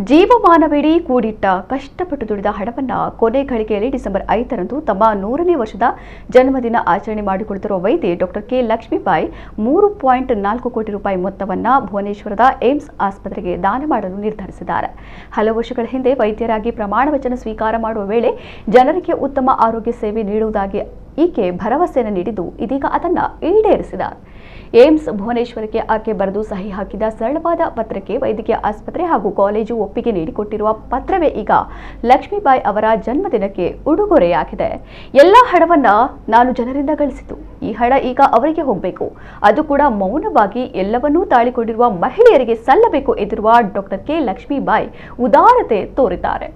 ಜೀವಮಾನವಿಡೀ ಕೂಡಿಟ್ಟ ಕಷ್ಟಪಟ್ಟು ದುಡಿದ ಹಣವನ್ನು ಕೊನೆ ಗಳಿಗೆಯಲ್ಲಿ ಡಿಸೆಂಬರ್ 5ರಂದು ತಮ್ಮ 100ನೇ ವರ್ಷದ ಜನ್ಮದಿನ ಆಚರಣೆ ಮಾಡಿಕೊಳ್ಳುತ್ತಿರುವ ವೈದ್ಯೆ ಡಾಕ್ಟರ್ ಕೆ ಲಕ್ಷ್ಮೀಬಾಯಿ 3.4 ಕೋಟಿ ರೂಪಾಯಿ ಮೊತ್ತವನ್ನು ಭುವನೇಶ್ವರದ ಏಮ್ಸ್ ಆಸ್ಪತ್ರೆಗೆ ದಾನ ಮಾಡಲು ನಿರ್ಧರಿಸಿದ್ದಾರೆ. ಹಲವು ವರ್ಷಗಳ ಹಿಂದೆ ವೈದ್ಯರಾಗಿ ಪ್ರಮಾಣ ವಚನ ಸ್ವೀಕಾರ ಮಾಡುವ ವೇಳೆ ಜನರಿಗೆ ಉತ್ತಮ ಆರೋಗ್ಯ ಸೇವೆ ನೀಡುವುದಾಗಿ ಈಕೆ ಭರವಸೆಯನ್ನು ನೀಡಿದ್ದು ಇದೀಗ ಅದನ್ನು ಈಡೇರಿಸಿದ್ದಾರೆ. ಏಮ್ಸ್ ಭುವನೇಶ್ವರಕ್ಕೆ ಆಕೆ ಬರೆದು ಸಹಿ ಹಾಕಿದ ಸರಳವಾದ ಪತ್ರಕ್ಕೆ ವೈದ್ಯಕೀಯ ಆಸ್ಪತ್ರೆ ಹಾಗೂ ಕಾಲೇಜು ಒಪ್ಪಿಗೆ ನೀಡಿಕೊಟ್ಟಿರುವ ಪತ್ರವೇ ಈಗ ಲಕ್ಷ್ಮೀಬಾಯಿ ಅವರ ಜನ್ಮದಿನಕ್ಕೆ ಉಡುಗೊರೆಯಾಗಿದೆ. ಎಲ್ಲ ಹಣವನ್ನ ನಾನು ಜನರಿಂದ ಗಳಿಸಿತು, ಈ ಹಣ ಈಗ ಅವರಿಗೆ ಹೋಗಬೇಕು, ಅದು ಕೂಡ ಮೌನವಾಗಿ ಎಲ್ಲವನ್ನೂ ತಾಳಿಕೊಂಡಿರುವ ಮಹಿಳೆಯರಿಗೆ ಸಲ್ಲಬೇಕು ಎಂದಿರುವ ಡಾಕ್ಟರ್ ಕೆ ಲಕ್ಷ್ಮೀಬಾಯಿ ಉದಾರತೆ ತೋರಿದ್ದಾರೆ.